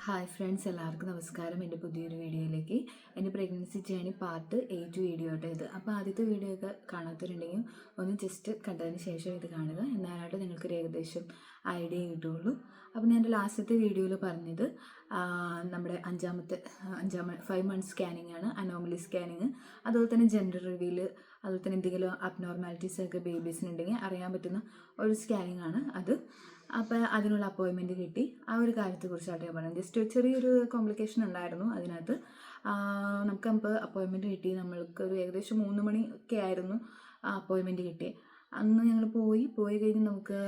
Hi friends, എല്ലാവർക്കും നമസ്കാരം. എൻ്റെ പുതിയൊരു വീഡിയോയിലേക്ക്. എൻ്റെ പ്രഗ്നൻസി ജേണി പാർട്ട് 8 വീഡിയോ ആയിട്ട് ഇത്. അപ്പോൾ ആദ്യത്തെ വീഡിയോ ഒക്കെ കാണാത്തവരുണ്ടെങ്കിൽ ഒന്ന് ജസ്റ്റ് കണ്ടതിന് ശേഷം ഇത് കാണുക. എന്നാലായിട്ട് നിങ്ങൾക്കൊരു ഏകദേശം ഐഡിയ കിട്ടുകയുള്ളൂ. അപ്പോൾ ഞാൻ എൻ്റെ ലാസ്റ്റത്തെ വീഡിയോയിൽ പറഞ്ഞത് നമ്മുടെ 5 മന്ത്സ് സ്കാനിങ് ആണ്, അനോമലി സ്കാനിങ്. അതുപോലെ തന്നെ ജെൻഡർ റിവീൽ, അതുപോലെ തന്നെ എന്തെങ്കിലും അബ്നോർമാലിറ്റീസ് ഒക്കെ ബേബീസിനുണ്ടെങ്കിൽ അറിയാൻ പറ്റുന്ന ഒരു സ്കാനിങ് ആണ് അത്. അപ്പോൾ അതിനുള്ള അപ്പോയിൻമെൻറ്റ് കിട്ടി. ആ ഒരു കാര്യത്തെക്കുറിച്ചായിട്ട് ഞാൻ പറയാം. ജസ്റ്റ് ചെറിയൊരു കോംപ്ലിക്കേഷൻ ഉണ്ടായിരുന്നു അതിനകത്ത്. നമുക്കപ്പോൾ അപ്പോയിൻമെൻറ്റ് കിട്ടി. നമ്മൾക്കൊരു ഏകദേശം 3 മണി ഒക്കെ ആയിരുന്നു അപ്പോയിൻമെൻറ്റ് കിട്ടിയത്. അന്ന് ഞങ്ങൾ പോയി കഴിഞ്ഞ് നമുക്ക്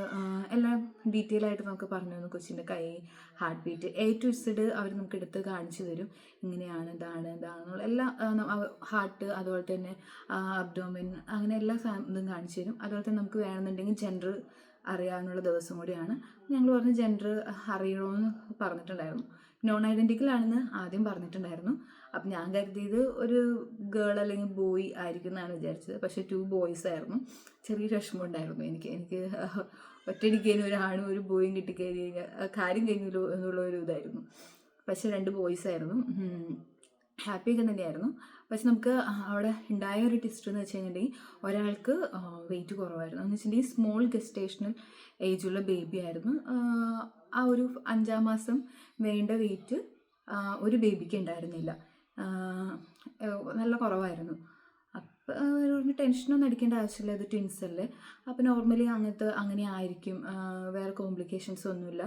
എല്ലാം ഡീറ്റെയിൽ ആയിട്ട് നമുക്ക് പറഞ്ഞു തന്നു. കൊച്ചിൻ്റെ കൈ, heart beat, A to Z അവർ നമുക്ക് എടുത്ത് കാണിച്ചു തരും. ഇങ്ങനെയാണ്, ഇതാണെന്നുള്ള എല്ലാ ഹാർട്ട്, അതുപോലെ തന്നെ അബ്ഡോമിൻ, അങ്ങനെ എല്ലാ ഇതും കാണിച്ചു തരും. അതുപോലെ തന്നെ നമുക്ക് വേണമെന്നുണ്ടെങ്കിൽ ജെൻഡർ അറിയാവുന്നുള്ള ദിവസം കൂടിയാണ്. ഞങ്ങൾ പറഞ്ഞ് ജെൻഡർ അറിയണമെന്ന് പറഞ്ഞിട്ടുണ്ടായിരുന്നു. നോൺ ഐഡൻറ്റിക്കൽ ആണെന്ന് ആദ്യം പറഞ്ഞിട്ടുണ്ടായിരുന്നു. അപ്പം ഞാൻ കരുതിയത് ഒരു ഗേൾ അല്ലെങ്കിൽ ബോയ് ആയിരിക്കും എന്നാണ് വിചാരിച്ചത്. പക്ഷേ 2 ബോയ്സ് ആയിരുന്നു. ചെറിയൊരു വിഷമം ഉണ്ടായിരുന്നു എനിക്ക് ഒറ്റയടിക്കതിന് ഒരു ആണും ഒരു ബോയും കിട്ടിക്കഴിഞ്ഞ് കഴിഞ്ഞാൽ കാര്യം കഴിഞ്ഞല്ലോ എന്നുള്ള ഒരു ഇതായിരുന്നു. പക്ഷേ 2 ബോയ്സ് ആയിരുന്നു. ഹാപ്പിയൊക്കെ തന്നെയായിരുന്നു. പക്ഷെ നമുക്ക് അവിടെ ഉണ്ടായ ഒരു ടെസ്റ്റ് എന്ന് വെച്ച് കഴിഞ്ഞിട്ടുണ്ടെങ്കിൽ ഒരാൾക്ക് വെയിറ്റ് കുറവായിരുന്നു. എന്ന് വെച്ചിട്ടുണ്ടെങ്കിൽ സ്മോൾ ഗെസ്റ്റേഷണൽ ഏജുള്ള ബേബി ആയിരുന്നു. ആ ഒരു 5-ാം മാസം വേണ്ട വെയിറ്റ് ഒരു ബേബിക്ക് ഉണ്ടായിരുന്നില്ല, നല്ല കുറവായിരുന്നു. അപ്പോൾ ടെൻഷനൊന്നും അടിക്കേണ്ട ആവശ്യമില്ല, ഇത് ട്വിൻസ് അല്ലേ. അപ്പോൾ നോർമലി അങ്ങനെ ആയിരിക്കും, വേറെ കോംപ്ലിക്കേഷൻസ് ഒന്നുമില്ല.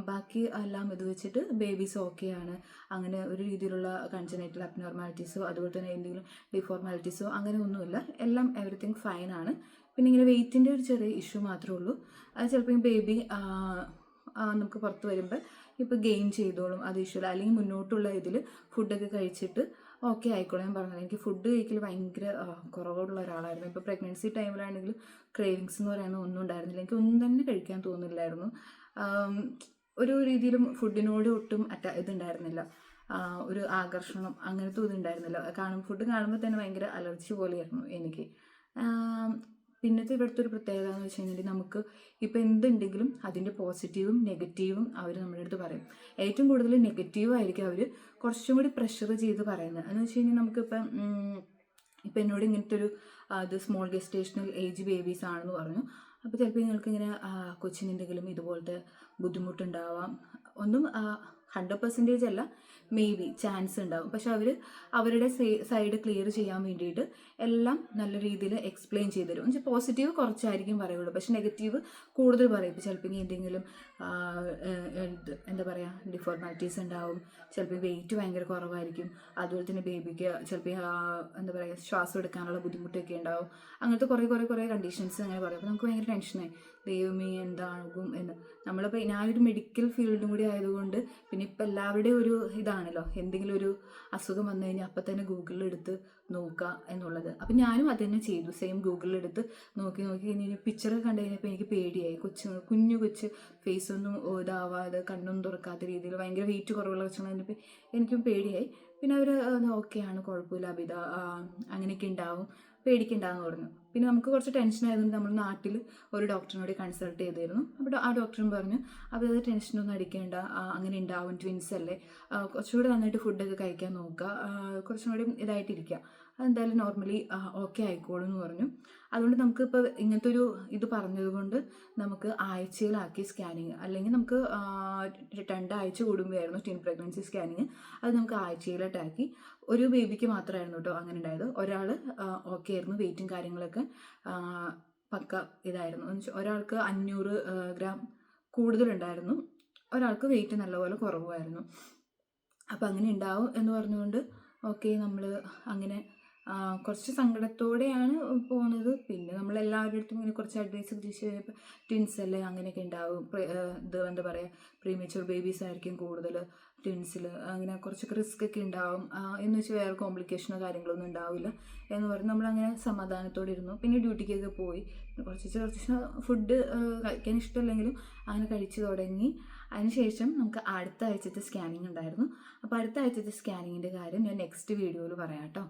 ബാക്കി എല്ലാം ഇത് വെച്ചിട്ട് ബേബീസ് ഓക്കെയാണ്. അങ്ങനെ ഒരു രീതിയിലുള്ള കൺജനൈറ്റൽ അബ്നോർമാലിറ്റീസോ അതുപോലെ തന്നെ എന്തെങ്കിലും ഡിഫോർമാലിറ്റീസോ അങ്ങനെ ഒന്നുമില്ല. എല്ലാം എവറിത്തിങ് ഫൈനാണ്. പിന്നെ ഇങ്ങനെ വെയിറ്റിൻ്റെ ഒരു ചെറിയ ഇഷ്യൂ മാത്രമേ ഉള്ളൂ. അത് ചിലപ്പോൾ ബേബി നമുക്ക് പുറത്ത് വരുമ്പോൾ ഇപ്പോൾ ഗെയിൻ ചെയ്തോളും, അത് ഇഷ്യൂ. അല്ലെങ്കിൽ മുന്നോട്ടുള്ള ഇതിൽ ഫുഡൊക്കെ കഴിച്ചിട്ട് ഓക്കെ ആയിക്കോളാം. ഞാൻ പറഞ്ഞത് എനിക്ക് ഫുഡ് കഴിക്കൽ ഭയങ്കര കുറവുള്ള ഒരാളായിരുന്നു. ഇപ്പോൾ പ്രഗ്നൻസി ടൈമിലാണെങ്കിൽ ക്രേവിങ്സ് എന്ന് പറയുന്നത് ഒന്നും ഉണ്ടായിരുന്നില്ല. എനിക്ക് ഒന്നും തന്നെ കഴിക്കാൻ തോന്നില്ലായിരുന്നു. ഒരു രീതിയിലും ഫുഡിനോട് ഒട്ടും ഇതുണ്ടായിരുന്നില്ല, ഒരു ആകർഷണം അങ്ങനത്തെ ഇതുണ്ടായിരുന്നില്ല. ഫുഡ് കാണുമ്പോൾ തന്നെ ഭയങ്കര അലർജി പോലെയായിരുന്നു എനിക്ക്. പിന്നത്തെ ഇവിടുത്തെ ഒരു പ്രത്യേകത എന്ന് വെച്ച് കഴിഞ്ഞാൽ നമുക്ക് ഇപ്പോൾ എന്തുണ്ടെങ്കിലും അതിൻ്റെ പോസിറ്റീവും നെഗറ്റീവും അവർ നമ്മുടെ അടുത്ത് പറയും. ഏറ്റവും കൂടുതൽ നെഗറ്റീവായിരിക്കും അവർ കുറച്ചും കൂടി പ്രഷർ ചെയ്ത് പറയുന്നത്. എന്ന് വെച്ച് കഴിഞ്ഞാൽ നമുക്കിപ്പം എന്നോട് ഇങ്ങനത്തെ ഒരു ഇത് സ്മോൾ ഗെസ്റ്റേഷണൽ ഏജ് ബേബീസ് ആണെന്ന് പറഞ്ഞു. അപ്പോൾ ചിലപ്പോൾ നിങ്ങൾക്കിങ്ങനെ കൊച്ചിനെന്തെങ്കിലും ഇതുപോലത്തെ ബുദ്ധിമുട്ടുണ്ടാവാം. ഒന്നും 100% അല്ല, മേ ബി ചാൻസ് ഉണ്ടാവും. പക്ഷെ അവരുടെ സൈഡ് ക്ലിയർ ചെയ്യാൻ വേണ്ടിയിട്ട് എല്ലാം നല്ല രീതിയിൽ എക്സ്പ്ലെയിൻ ചെയ്ത് തരും. എന്നുവെച്ചാൽ പോസിറ്റീവ് കുറച്ചായിരിക്കും പറയുള്ളൂ, പക്ഷെ നെഗറ്റീവ് കൂടുതൽ പറയും. ഇപ്പോൾ ചിലപ്പോൾ എന്തെങ്കിലും എന്താ പറയുക, ഡിഫോർമാലിറ്റീസ് ഉണ്ടാവും. ചിലപ്പോൾ വെയിറ്റ് ഭയങ്കര കുറവായിരിക്കും. അതുപോലെ തന്നെ ബേബിക്ക് ചിലപ്പോൾ എന്താ പറയുക, ശ്വാസം എടുക്കാനുള്ള ബുദ്ധിമുട്ടൊക്കെ ഉണ്ടാവും. അങ്ങനത്തെ കുറേ കണ്ടീഷൻസ് അങ്ങനെ പറയും. അപ്പോൾ നമുക്ക് ഭയങ്കര ടെൻഷനായി, ദൈവമേ എന്താകും എന്ന്. നമ്മളിപ്പോൾ ഞാനൊരു മെഡിക്കൽ ഫീൽഡും കൂടി ആയതുകൊണ്ട്, പിന്നെ ഇപ്പം എല്ലാവരുടെയും ഒരു ഇതാണല്ലോ, എന്തെങ്കിലും ഒരു അസുഖം വന്നു കഴിഞ്ഞാൽ അപ്പം തന്നെ ഗൂഗിളിലെടുത്ത് നോക്കുക എന്നുള്ളത്. അപ്പം ഞാനും അത് തന്നെ ചെയ്തു. സെയിം ഗൂഗിളിലെടുത്ത് നോക്കി ഇനി പിക്ചറൊക്കെ കണ്ടു കഴിഞ്ഞപ്പോൾ എനിക്ക് പേടിയായി. കുഞ്ഞു കൊച്ച് ഫേസൊന്നും ഇതാവാതെ കണ്ണൊന്നും തുറക്കാത്ത രീതിയിൽ ഭയങ്കര വെയിറ്റ് കുറവുള്ള കൊച്ചാണ്. കഴിഞ്ഞപ്പോൾ എനിക്കും പേടിയായി. പിന്നെ അവർ ഓക്കെയാണ്, കുഴപ്പമില്ല അബിത, അങ്ങനെയൊക്കെ ഉണ്ടാവും, പേടിക്കണ്ടെന്ന് പറഞ്ഞു. പിന്നെ നമുക്ക് കുറച്ച് ടെൻഷനായതുകൊണ്ട് നമ്മൾ നാട്ടിൽ ഒരു ഡോക്ടറിനോട് കൺസൾട്ട് ചെയ്തിരുന്നു. അപ്പോൾ ആ ഡോക്ടറും പറഞ്ഞു, അപ്പോൾ അത് ടെൻഷനൊന്നും അടിക്കേണ്ട, അങ്ങനെ ഉണ്ടാവും, ട്വിൻസ് അല്ലേ, കുറച്ചുകൂടി നന്നായിട്ട് ഫുഡൊക്കെ കഴിക്കാൻ നോക്കുക, കുറച്ചും കൂടി ഇതായിട്ടിരിക്കുക, അതെന്തായാലും നോർമലി ഓക്കെ ആയിക്കോളും എന്ന് പറഞ്ഞു. അതുകൊണ്ട് നമുക്കിപ്പോൾ ഇങ്ങനത്തെ ഒരു ഇത് പറഞ്ഞതുകൊണ്ട് നമുക്ക് ആഴ്ചയിലാക്കി സ്കാനിങ്, അല്ലെങ്കിൽ നമുക്ക് 2 ആഴ്ച കൂടുമ്പോഴായിരുന്നു ട്വിൻ പ്രഗ്നൻസി സ്കാനിങ്. അത് നമുക്ക് ആഴ്ചയിലായിട്ടാക്കി. ഒരു ബേബിക്ക് മാത്രമായിരുന്നു കേട്ടോ അങ്ങനെ ഉണ്ടായത്. ഒരാൾ ഓക്കെ ആയിരുന്നു, വെയിറ്റും കാര്യങ്ങളൊക്കെ പക്ക ഇതായിരുന്നു. ഒരാൾക്ക് 500 ഗ്രാം കൂടുതലുണ്ടായിരുന്നു, ഒരാൾക്ക് വെയിറ്റ് നല്ലപോലെ കുറവായിരുന്നു. അപ്പോൾ അങ്ങനെ ഉണ്ടാവും എന്ന് പറഞ്ഞുകൊണ്ട് ഓക്കെ നമ്മൾ അങ്ങനെ കുറച്ച് സങ്കടത്തോടെയാണ് പോകുന്നത്. പിന്നെ നമ്മളെല്ലാവരുടെ അടുത്തും ഇങ്ങനെ കുറച്ച് അഡ്വൈസ് പ്രതീക്ഷിച്ച് കഴിഞ്ഞപ്പോൾ ട്വിൻസ് അല്ലേ, അങ്ങനെയൊക്കെ ഉണ്ടാവും, ഇത് എന്താ പറയുക, പ്രീമച്യൂർ ബേബീസ് ആയിരിക്കും കൂടുതൽ ട്വിൻസിൽ, അങ്ങനെ കുറച്ചൊക്കെ റിസ്ക് ഒക്കെ ഉണ്ടാവും എന്ന് വെച്ചാൽ വേറെ കോംപ്ലിക്കേഷനോ കാര്യങ്ങളൊന്നും ഉണ്ടാവില്ല എന്ന് പറഞ്ഞ് നമ്മളങ്ങനെ സമാധാനത്തോടെ ഇരുന്നു. പിന്നെ ഡ്യൂട്ടിക്കൊക്കെ പോയി. കുറച്ച് ഫുഡ് കഴിക്കാൻ ഇഷ്ടമല്ലെങ്കിലും അങ്ങനെ കഴിച്ചു തുടങ്ങി. അതിനുശേഷം നമുക്ക് അടുത്ത ആഴ്ചത്തെ സ്കാനിങ് ഉണ്ടായിരുന്നു. അപ്പോൾ അടുത്ത ആഴ്ചത്തെ സ്കാനിങ്ങിൻ്റെ കാര്യം ഞാൻ നെക്സ്റ്റ് വീഡിയോയിൽ പറയാം കേട്ടോ.